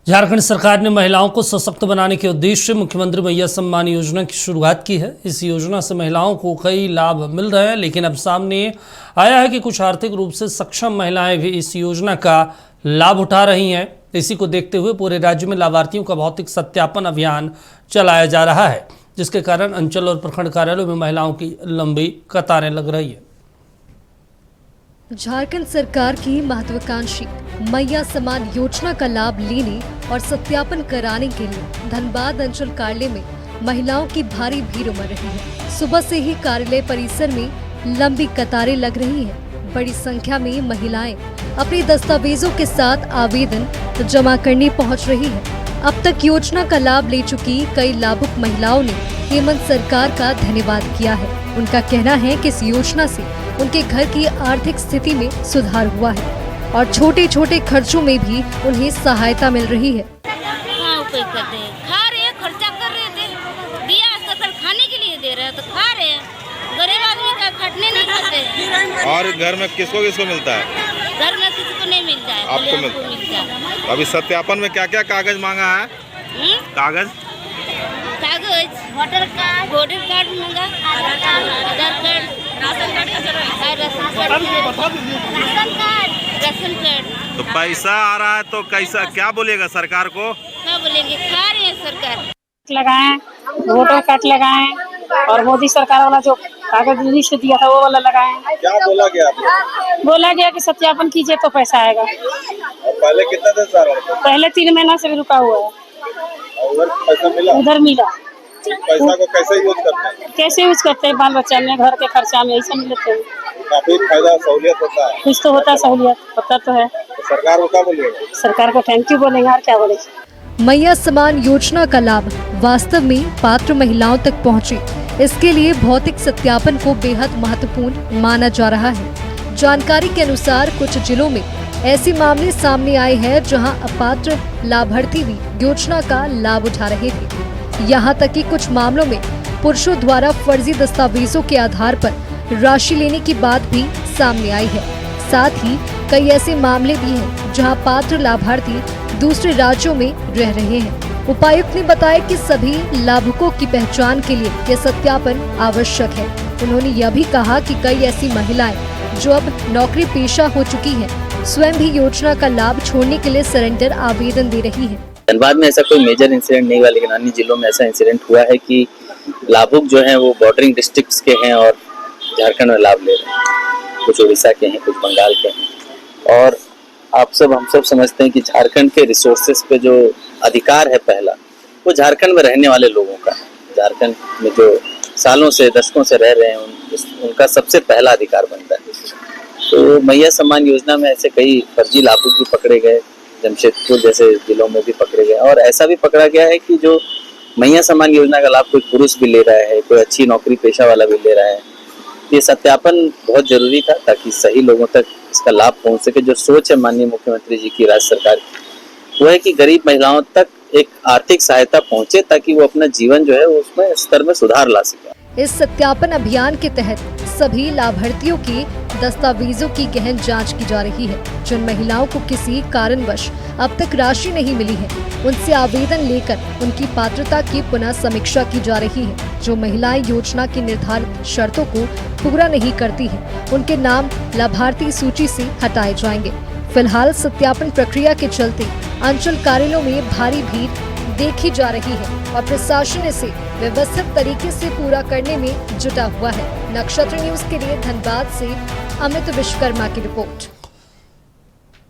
झारखंड सरकार ने महिलाओं को सशक्त बनाने के उद्देश्य से मुख्यमंत्री मैया सम्मान योजना की शुरुआत की है। इस योजना से महिलाओं को कई लाभ मिल रहे हैं, लेकिन अब सामने आया है कि कुछ आर्थिक रूप से सक्षम महिलाएं भी इस योजना का लाभ उठा रही हैं। इसी को देखते हुए पूरे राज्य में लाभार्थियों का भौतिक सत्यापन अभियान चलाया जा रहा है, जिसके कारण अंचल और प्रखंड कार्यालयों में महिलाओं की लंबी कतारें लग रही है। झारखंड सरकार की महत्वाकांक्षी मैया सम्मान योजना का लाभ लेने और सत्यापन कराने के लिए धनबाद अंचल कार्यालय में महिलाओं की भारी भीड़ उमड़ रही है। सुबह से ही कार्यालय परिसर में लंबी कतारें लग रही हैं। बड़ी संख्या में महिलाएं अपने दस्तावेजों के साथ आवेदन जमा करने पहुंच रही हैं। अब तक योजना का लाभ ले चुकी कई लाभुक महिलाओं ने हेमंत सरकार का धन्यवाद किया है। उनका कहना है कि इस योजना से उनके घर की आर्थिक स्थिति में सुधार हुआ है और छोटे छोटे खर्चों में भी उन्हें सहायता मिल रही है। हाँ, करते हैं, खा रहे हैं, खर्चा कर रहे थे, दिया सरकार खाने के लिए दे रहे हैं तो खा रहे हैं। गरीब आदमी का खटने नहीं करते। और घर में किसको किसको मिलता है? घर में किसी को नहीं मिलता है, आपको मिलता है। अभी सत्यापन में क्या क्या कागज मांगा है? कागज वोटर कार्ड मांगा, आधार कार्ड, राशन कार्ड। तो पैसा आ रहा है तो कैसा क्या बोलेगा सरकार को? क्या बोलेंगे, खा रहे हैं सरकार। लगाएं, वोटर कार्ड लगाएं और मोदी सरकार वाला जो कागज लिस्ट दिया था वो वाला लगाएं। क्या बोला गया? बोला गया कि सत्यापन कीजिए तो पैसा आएगा। और पहले कितना दिन से आ रहा था? पहले 3 महीना से भी रुका हुआ है। उधर पैसा मिला? उधर मिला। पैसा को कैसे यूज करते हैं? कैसे यूज करते हैं? बाल बच्चा में, घर के खर्चा में, ऐसे मिलते हैं। काफी फायदा सहूलियत होता है। कुछ तो होता है, सहूलियत होता तो है। तो सरकार को क्या बोलिएगा? सरकार को थैंक यू बोलेंगे और क्या बोलेंगे। मैया सम्मान योजना का लाभ वास्तव में पात्र महिलाओं तक पहुंचे, इसके लिए भौतिक सत्यापन को बेहद महत्वपूर्ण माना जा रहा है। जानकारी के अनुसार कुछ जिलों में ऐसे मामले सामने आए हैं जहां अपात्र लाभार्थी भी योजना का लाभ उठा रहे थे। यहाँ तक कि कुछ मामलों में पुरुषों द्वारा फर्जी दस्तावेजों के आधार पर राशि लेने की बात भी सामने आई है। साथ ही कई ऐसे मामले भी हैं जहां पात्र लाभार्थी दूसरे राज्यों में रह रहे हैं। उपायुक्त ने बताया कि सभी लाभुकों की पहचान के लिए यह सत्यापन आवश्यक है। उन्होंने यह भी कहा कि कई ऐसी महिलाएं जो अब नौकरी पेशा हो चुकी हैं, स्वयं भी योजना का लाभ छोड़ने के लिए सरेंडर आवेदन दे रही है। धनबाद में ऐसा कोई मेजर इंसिडेंट नहीं हुआ, लेकिन अन्य जिलों में ऐसा इंसिडेंट हुआ है कि लाभुक जो हैं वो बॉर्डरिंग डिस्ट्रिक्ट्स के हैं और झारखंड में लाभ ले रहे हैं। कुछ उड़ीसा के हैं, कुछ बंगाल के हैं। और हम सब समझते हैं कि झारखंड के रिसोर्सेज पे जो अधिकार है पहला, वो झारखंड में रहने वाले लोगों का है। झारखंड में जो सालों से, दशकों से रह रहे हैं, उनका सबसे पहला अधिकार बनता है। तो मैया सम्मान योजना में ऐसे कई फर्जी लाभुक भी पकड़े गए, जमशेदपुर जैसे जिलों में भी पकड़े गए। और ऐसा भी पकड़ा गया है कि जो मैया सम्मान योजना का लाभ कोई पुरुष भी ले रहा है, कोई अच्छी नौकरी पेशा वाला भी ले रहा है। ये सत्यापन बहुत जरूरी था ताकि सही लोगों तक इसका लाभ पहुंच सके। जो सोच है माननीय मुख्यमंत्री जी की, राज्य सरकार की, वो है कि गरीब महिलाओं तक एक आर्थिक सहायता पहुंचे ताकि वो अपना जीवन जो है उसमें स्तर में सुधार ला सके। इस सत्यापन अभियान के तहत सभी लाभार्थियों के दस्तावेजों की गहन जांच की जा रही है। जिन महिलाओं को किसी कारणवश अब तक राशि नहीं मिली है, उनसे आवेदन लेकर उनकी पात्रता की पुनः समीक्षा की जा रही है। जो महिलाएं योजना की निर्धारित शर्तों को पूरा नहीं करती हैं, उनके नाम लाभार्थी सूची से हटाए जाएंगे। फिलहाल सत्यापन प्रक्रिया के चलते अंचल कार्यालयों में भारी भीड़ देखी जा रही है और प्रशासन इसे व्यवस्थित तरीके से पूरा करने में जुटा हुआ है। नक्षत्र न्यूज के लिए धनबाद से अमित विश्वकर्मा की रिपोर्ट।